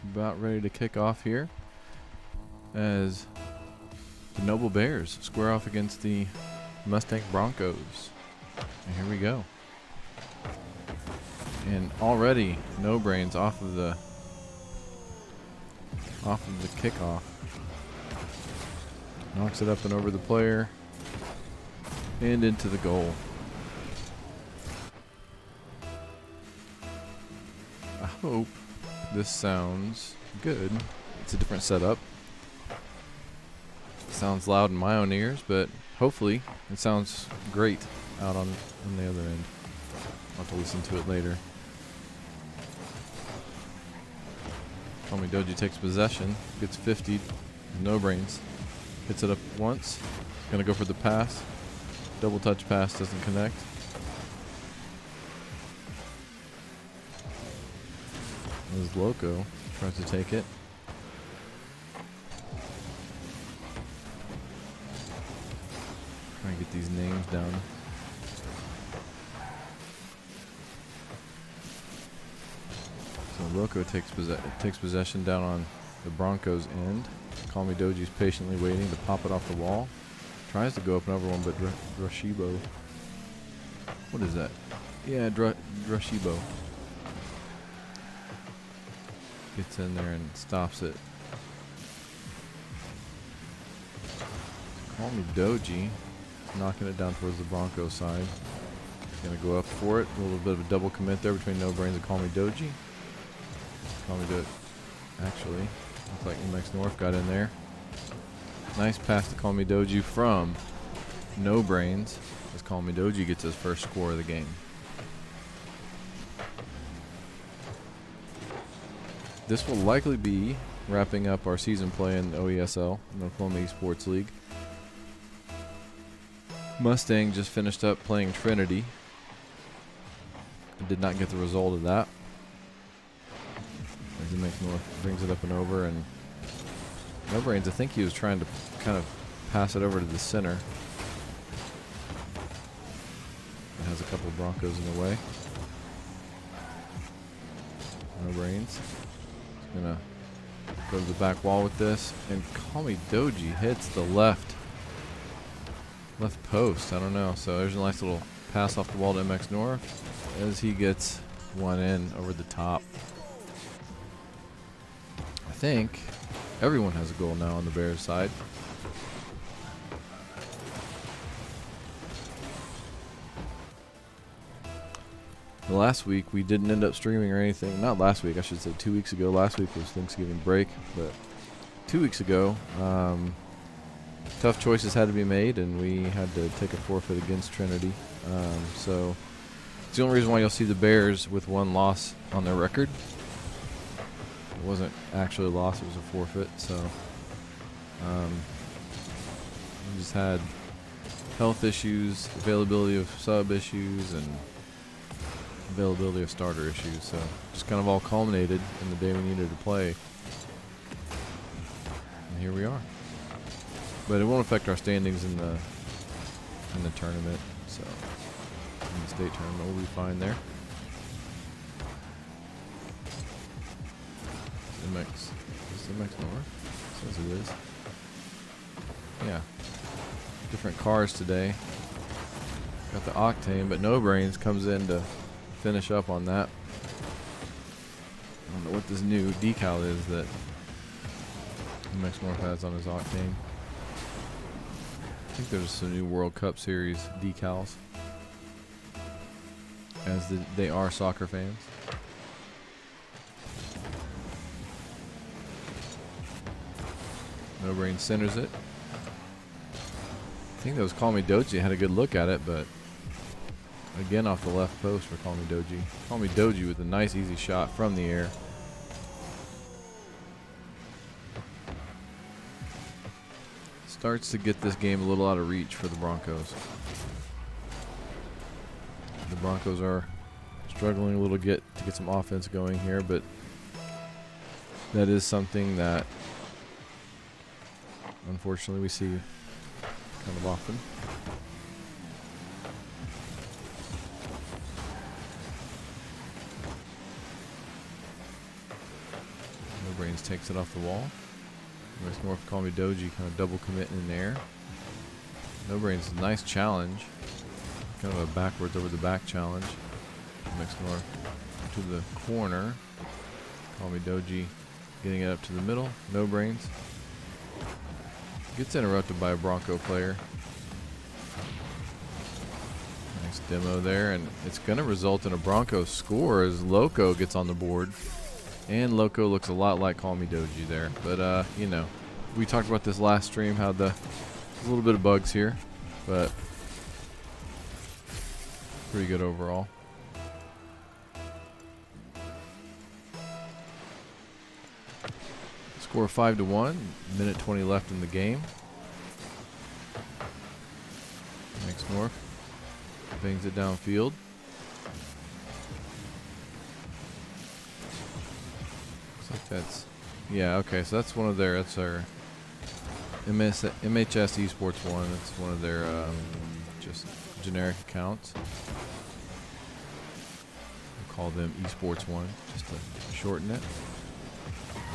about ready to kick off here as the Noble Bears square off against the Mustang Broncos. And here we go. And already No Brains off of the kickoff. Knocks it up and over the player and into the goal. I hope this sounds good. It's a different setup. It sounds loud in my own ears, but hopefully it sounds great out on the other end. I'll have to listen to it later. Tommy Doji takes possession, gets 50, No Brains. Hits it up once, gonna go for the pass. Double touch pass doesn't connect. This Loco tries to take it. Trying to get these names down. So Loco takes possession down on the Broncos end. Call Me Doji's patiently waiting to pop it off the wall. Tries to go up and over one, but Drashibo. What is that? Yeah, Drashibo. Gets in there and stops it. Call Me Doji. Knocking it down towards the Broncos side. Gonna go up for it. A little bit of a double commit there between No Brains and Call Me Doji. Call Me Doji. Actually, looks like MX North got in there. Nice pass to Call Me Doji from No Brains as Call Me Doji gets his first score of the game. This will likely be wrapping up our season play in OeSL, the Oklahoma Esports League. Mustang just finished up playing Trinity. Did not get the result of that. As MX North brings it up and over, and No Brains, I think he was trying to kind of pass it over to the center. It has a couple of Broncos in the way. No Brains. He's gonna go to the back wall with this, and Call Me Doji hits the left post. I don't know. So there's a nice little pass off the wall to MX North as he gets one in over the top. I think everyone has a goal now on the Bears side. Last week we didn't end up streaming or anything. Not last week, I should say 2 weeks ago. Last week was Thanksgiving break, but 2 weeks ago, tough choices had to be made, and we had to take a forfeit against Trinity. So it's the only reason why you'll see the Bears with one loss on their record. It wasn't actually a loss, it was a forfeit. So we just had health issues, availability of sub issues, and availability of starter issues. So just kind of all culminated in the day we needed to play. And here we are. But it won't affect our standings in the tournament. So in the state tournament, we'll be fine there. Is MX North? Says it is. Yeah. Different cars today. Got the Octane, but No Brains comes in to finish up on that. I don't know what this new decal is that MX North has on his Octane. I think there's some new World Cup Series decals, as they are soccer fans. No Brain centers it. I think that was Call Me Doji. Had a good look at it, but again off the left post for Call Me Doji. Call Me Doji with a nice easy shot from the air. Starts to get this game a little out of reach for the Broncos. The Broncos are struggling a little to get some offense going here, but that is something that unfortunately we see kind of often. No Brains takes it off the wall. West North Call Me Doji kind of double committing in there. No Brains, nice challenge. Kind of a backwards over the back challenge. Mix North to the corner. Call Me Doji getting it up to the middle. No Brains. Gets interrupted by a Bronco player. Nice demo there, and it's going to result in a Bronco score as Loco gets on the board. And Loco looks a lot like Call Me Doji there. But, you know, we talked about this last stream, how there's a little bit of bugs here, but pretty good overall. Score 5-1, minute 20 left in the game. Next North bangs it downfield. Looks like that's, yeah, okay, so that's one of their, that's our MHS Esports 1. That's one of their just generic accounts. We'll call them Esports 1, just to shorten it.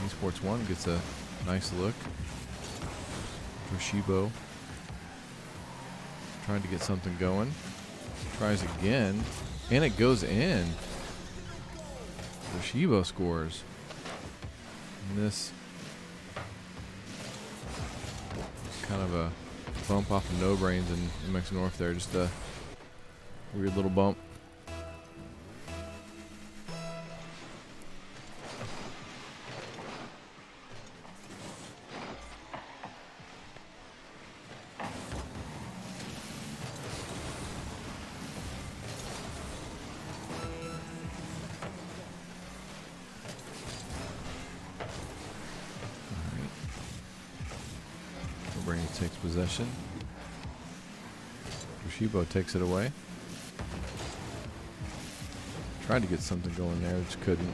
Esports 1 gets a nice look. Toshibo trying to get something going. Tries again, and it goes in. Toshibo scores. And this kind of a bump off of No Brains and MX North there. Just a weird little bump. Brains takes possession. Toshibo takes it away. Tried to get something going there, just couldn't.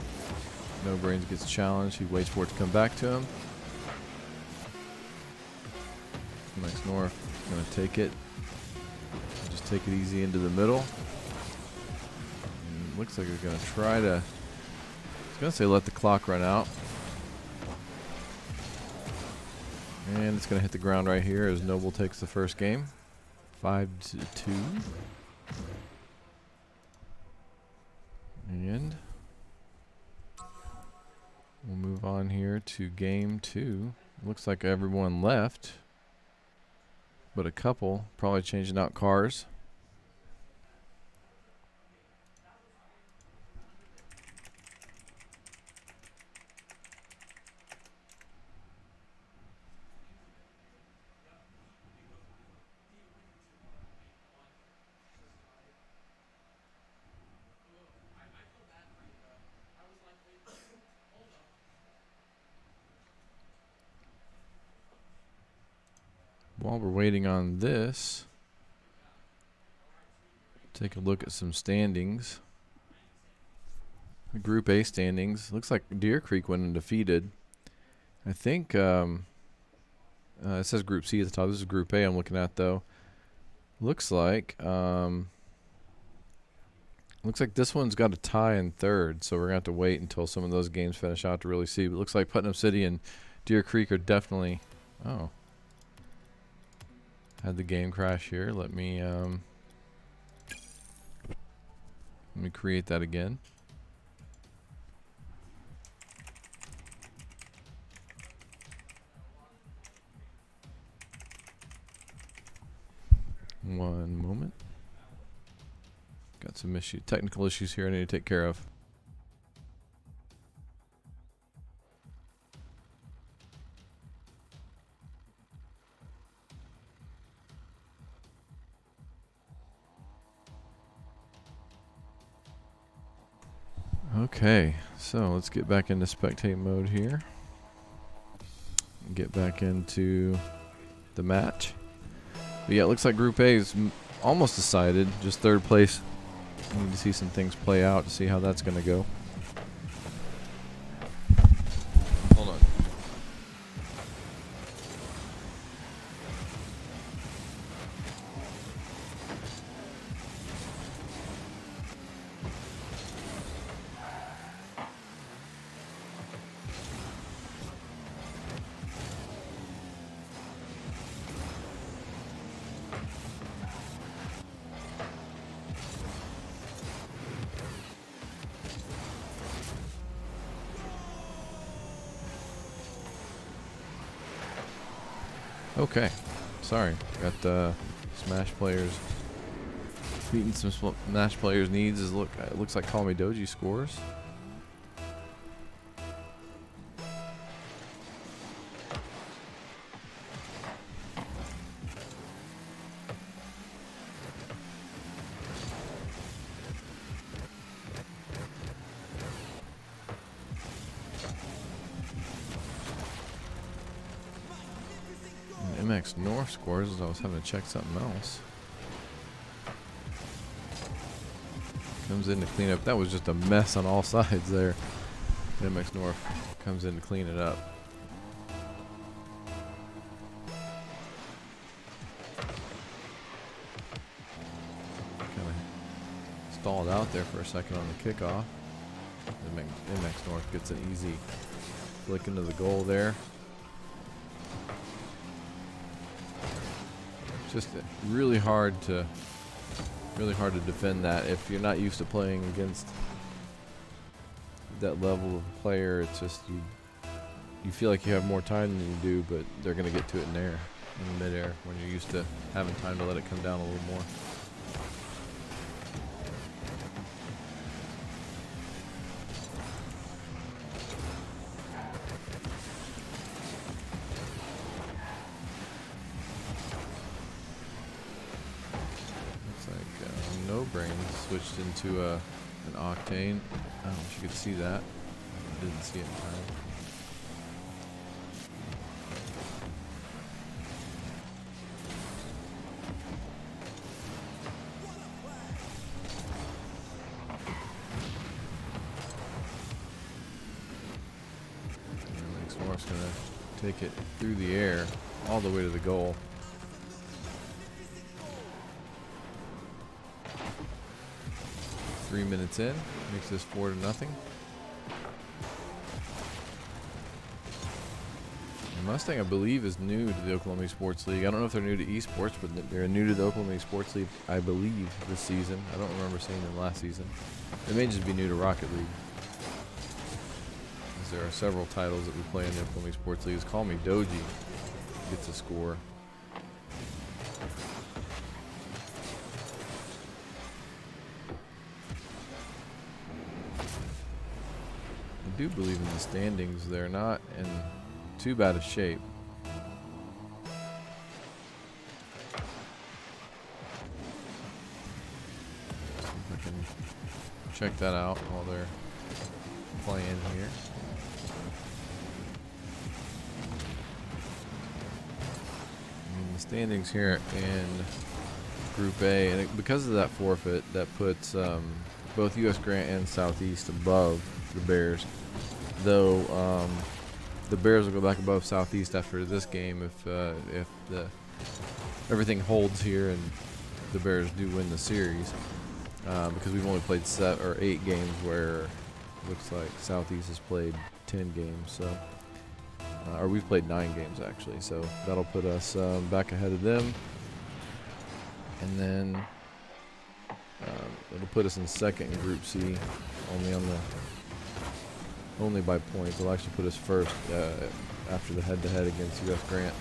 No Brains gets challenged. He waits for it to come back to him. Next North gonna take it. Just take it easy into the middle. And looks like they're gonna try to. I was gonna say let the clock run out. And it's going to hit the ground right here as Noble takes the first game. 5-2. And we'll move on here to game 2. Looks like everyone left, but a couple probably changing out cars. While we're waiting on this, take a look at some standings. The Group A standings. Looks like Deer Creek went undefeated. I think it says Group C at the top. This is Group A I'm looking at, though. Looks like this one's got a tie in third, so we're going to have to wait until some of those games finish out to really see. But it looks like Putnam City and Deer Creek are definitely... Oh. Had the game crash here. Let me create that again. One moment. Got some technical issues here I need to take care of. Okay, so let's get back into spectate mode here. Get back into the match. But yeah, it looks like Group A is almost decided. Just third place. We need to see some things play out to see how that's going to go. Hold on. Okay. Sorry. Got Smash players. Beating some Smash players' needs. It looks like Call Me Doji scores. MX North scores as I was having to check something else. Comes in to clean up. That was just a mess on all sides there. MX North comes in to clean it up. Kind of stalled out there for a second on the kickoff. MX North gets an easy flick into the goal there. Just really hard to defend that if you're not used to playing against that level of player. It's just you feel like you have more time than you do, but they're gonna get to it in midair when you're used to having time to let it come down a little more. No Brain switched into an Octane. I don't know if you could see that. I didn't see it in time. Next North's going to take it through the air all the way to the goal. Three minutes in, makes this 4-0. Mustang, I believe, is new to the Oklahoma Sports League. I don't know if they're new to esports, but they're new to the Oklahoma Sports League, I believe, this season. I don't remember seeing them last season. They may just be new to Rocket League. As there are several titles that we play in the Oklahoma Sports League. Call Me Doji gets a score. I do believe in the standings. They're not in too bad a shape. See if I can check that out while they're playing here. The standings here in Group A, and because of that forfeit, that puts both U.S. Grant and Southeast above the Bears. Though the Bears will go back above Southeast after this game if everything holds here and the Bears do win the series, because we've only played 7 or 8 games, where it looks like Southeast has played 10 games. So, or we've played 9 games actually. So that'll put us back ahead of them, and then it'll put us in second in Group C, only by points. It'll actually put us first after the head-to-head against U.S. Grant.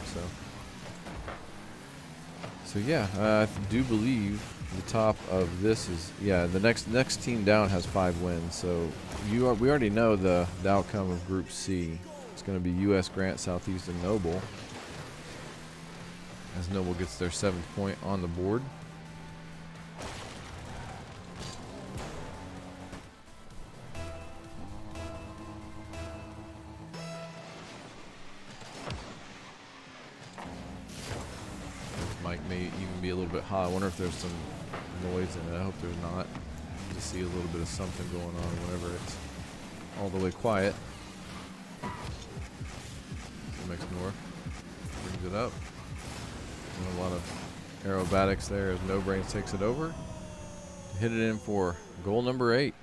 So yeah, I do believe the top of this is, yeah, the next team down has 5 wins. So we already know the outcome of Group C. It's going to be U.S. Grant, Southeast, and Noble. As Noble gets their 7th point on the board. Mic may even be a little bit high. I wonder if there's some noise in it. I hope there's not. You see a little bit of something going on whenever it's all the way quiet. MX North brings it up. And a lot of aerobatics there as No Brains takes it over to hit it in for goal number 8.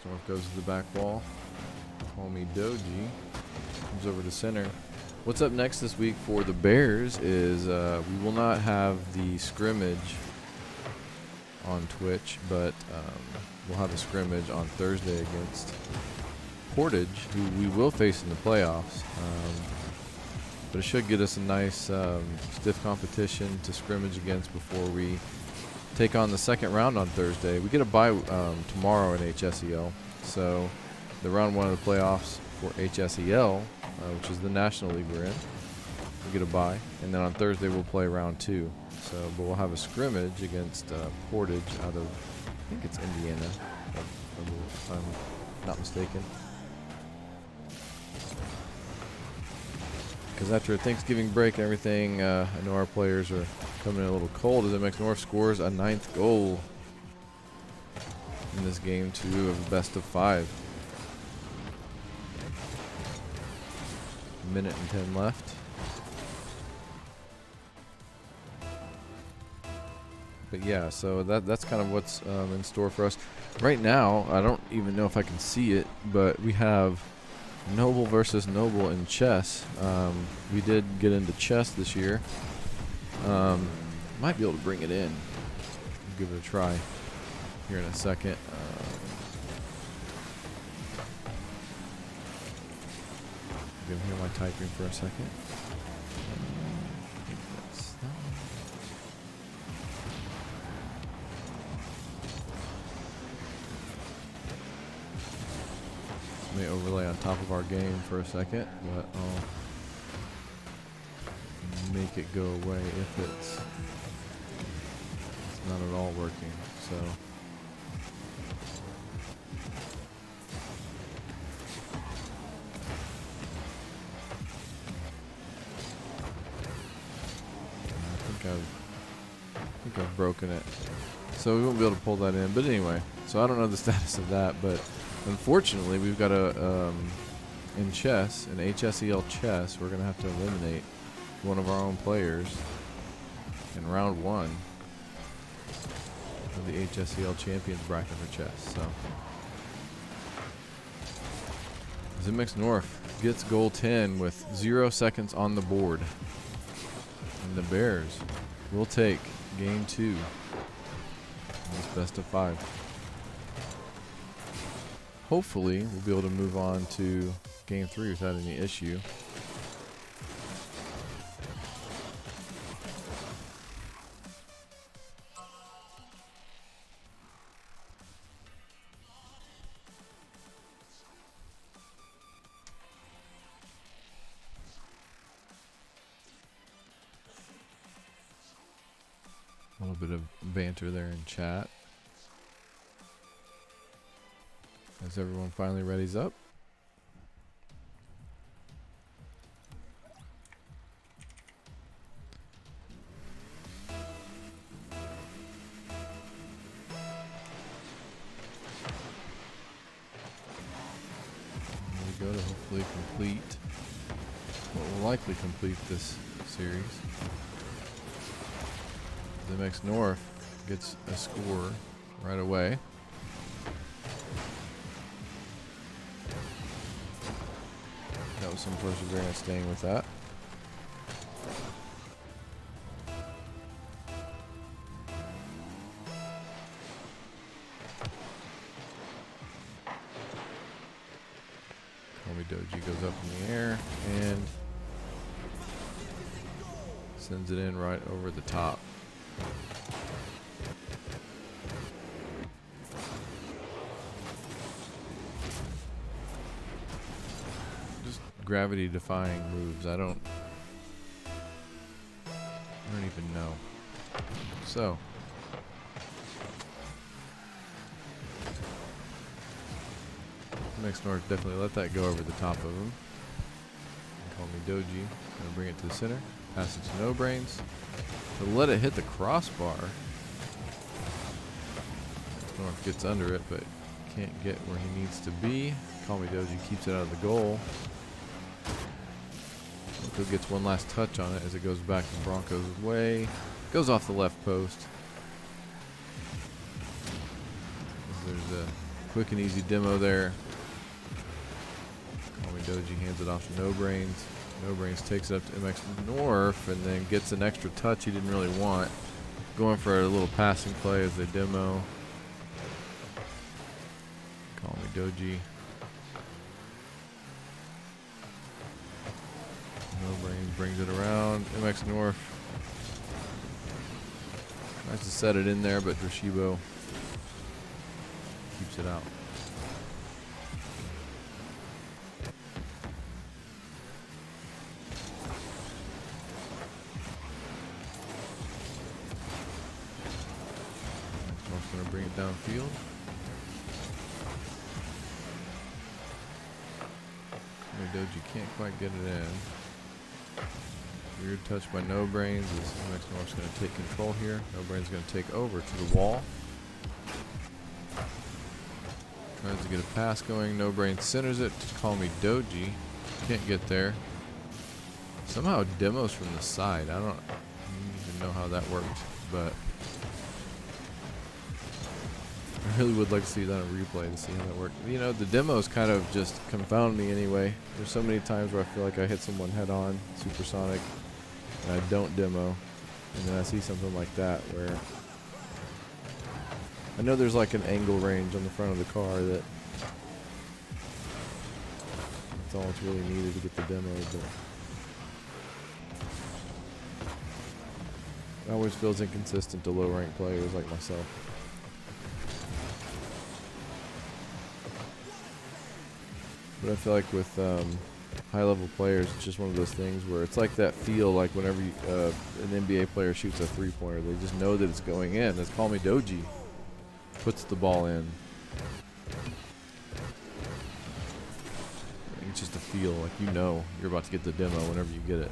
North goes to the back wall. Call Me Doji comes over to center. What's up next this week for the Bears is we will not have the scrimmage on Twitch, but we'll have a scrimmage on Thursday against Portage, who we will face in the playoffs. But it should get us a nice stiff competition to scrimmage against before we take on the second round on Thursday. We get a bye tomorrow in HSEL, so the round one of the playoffs for HSEL, which is the National League we're in, we get a bye, and then on Thursday we'll play round two. So, but we'll have a scrimmage against Portage out of, I think it's Indiana, if I'm not mistaken. Because after a Thanksgiving break and everything, I know our players are coming in a little cold as MX North scores a 9th goal in this game 2 of the best of 5. Minute and 10 left. But yeah, so that's kind of what's in store for us. Right now, I don't even know if I can see it, but we have Noble versus Noble in chess. We did get into chess this year. Might be able to bring it in. Give it a try here in a second. You can hear my typing for a second. May overlay on top of our game for a second, but I'll make it go away if it's not at all working. So I think I've broken it, so we won't be able to pull that in. But anyway, so I don't know the status of that, but unfortunately, we've got a in chess, in HSEL chess, we're gonna have to eliminate one of our own players in round 1 of the HSEL Champions bracket for chess. So, MX North gets goal 10 with 0 seconds on the board, and the Bears will take game 2 in this best of 5. Hopefully, we'll be able to move on to game 3 without any issue. A little bit of banter there in chat as everyone finally readies up. There we go to hopefully complete what will likely complete this series. The MX North gets a score right away. That was some perseverance staying with that. Doji goes up in the air and sends it in right over the top. Just gravity defying moves. I don't even know. So MX North definitely let that go over the top of him. Call me Doji. Gonna bring it to the center. Pass it to No Brains. To let it hit the crossbar. North gets under it, but can't get where he needs to be. Call me Doji keeps it out of the goal. Broncos gets one last touch on it as it goes back the Broncos' way. Goes off the left post. There's a quick and easy demo there. Doji hands it off to No Brains. No Brains takes it up to MX North and then gets an extra touch he didn't really want. Going for a little passing play as they demo. Call me Doji. No Brains brings it around. MX North. Nice to set it in there, but Drashibo keeps it out. North's going to bring it downfield. Doji can't quite get it in. Weird touch by No Brains as MX North's going to take control here. No Brains going to take over to the wall. Tries to get a pass going. No Brains centers it to Call Me Doji. Can't get there. Somehow demos from the side. I don't even know how that worked, but I really would like to see that on a replay to see how that worked. You know, the demos kind of just confound me anyway. There's so many times where I feel like I hit someone head on, supersonic, and I don't demo. And then I see something like that where I know there's like an angle range on the front of the car that's all it's really needed to get the demo, but it always feels inconsistent to low ranked players like myself. But I feel like with high-level players, it's just one of those things where it's like that feel like whenever you, an NBA player shoots a three-pointer, they just know that it's going in. It's Call Me Doji puts the ball in. It's just a feel like you know you're about to get the demo whenever you get it.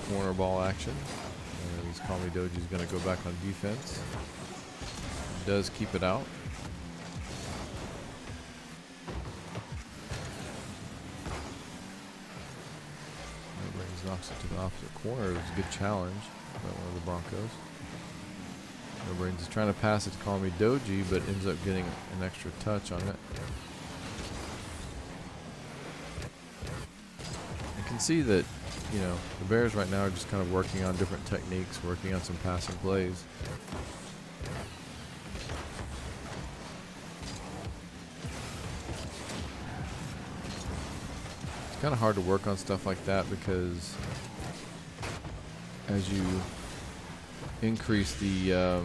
Corner ball action. And Call Me Doji's going to go back on defense. Does keep it out. Brains knocks it to the opposite corner. It was a good challenge by one of the Broncos. No Brains is trying to pass it to Call Me Doji, but ends up getting an extra touch on it. You can see that, you know, the Bears right now are just kind of working on different techniques, working on some passing plays. It's kind of hard to work on stuff like that because as you increase the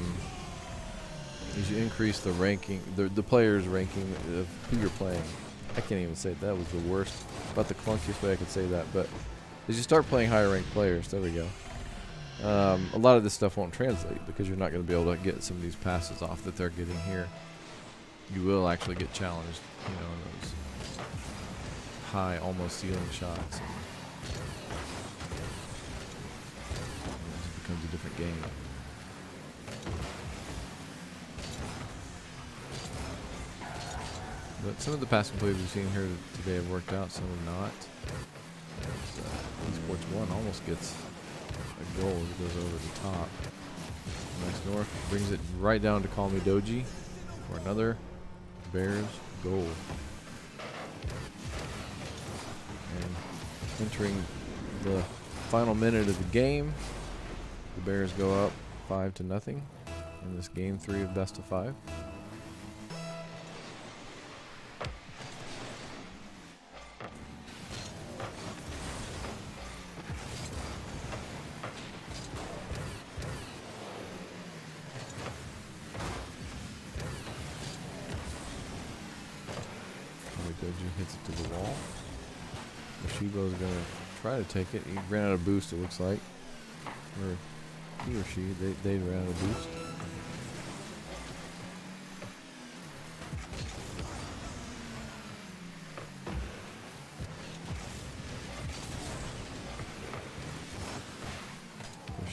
ranking, the players' ranking of who you're playing. I can't even say that was the worst, about the clunkiest way I could say that, but as you start playing higher ranked players, there we go. A lot of this stuff won't translate because you're not going to be able to get some of these passes off that they're getting here. You will actually get challenged, you know, in those high, almost ceiling shots. It becomes a different game. But some of the passing plays we've seen here today have worked out, some have not. Sports 1 almost gets a goal as it goes over the top. MX North brings it right down to Call Me Doji for another Bears goal. And entering the final minute of the game, the Bears go up 5-0 in this game 3 of best of 5. Doji hits it to the wall. Shibo's going to try to take it. He ran out of boost, it looks like. Or he or she, they ran out of boost.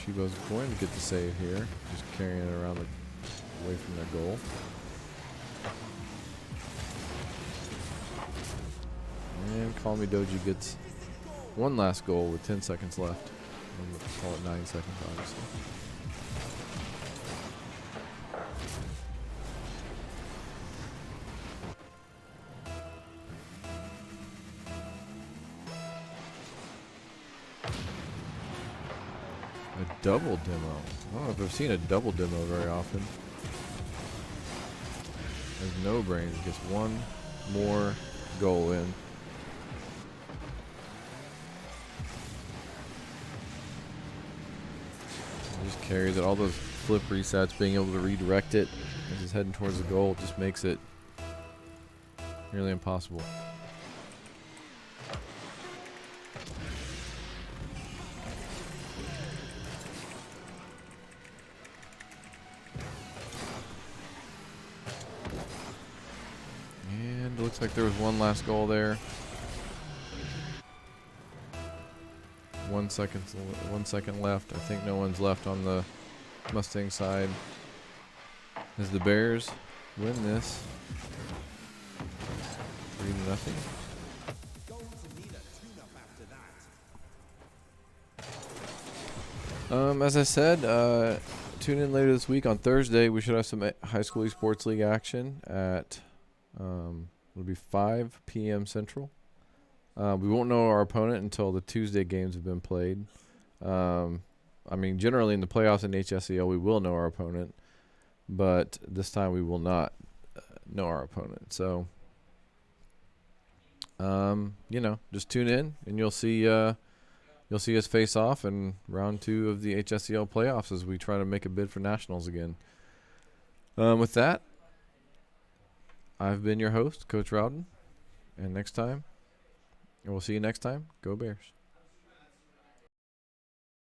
Shibo's going to get the save here, just carrying it around away from their goal. And Call Me Doji gets one last goal with 10 seconds left. We'll call it 9 seconds, obviously. A double demo. I don't know if I've seen a double demo very often. As No Brains gets one more goal in. Just carries it. All those flip resets, being able to redirect it as he's heading towards the goal, just makes it nearly impossible. And it looks like there was one last goal there. 1 second left. I think no one's left on the Mustang side. As the Bears win this 3-0. As I said, tune in later this week on Thursday. We should have some high school esports league action at it'll be 5 p.m. Central. We won't know our opponent until the Tuesday games have been played. I mean, generally in the playoffs in HSEL, we will know our opponent, but this time we will not know our opponent. So, you know, just tune in and you'll see us face off in round 2 of the HSEL playoffs as we try to make a bid for nationals again. With that, I've been your host, Coach Rowden, and we'll see you next time. Go Bears.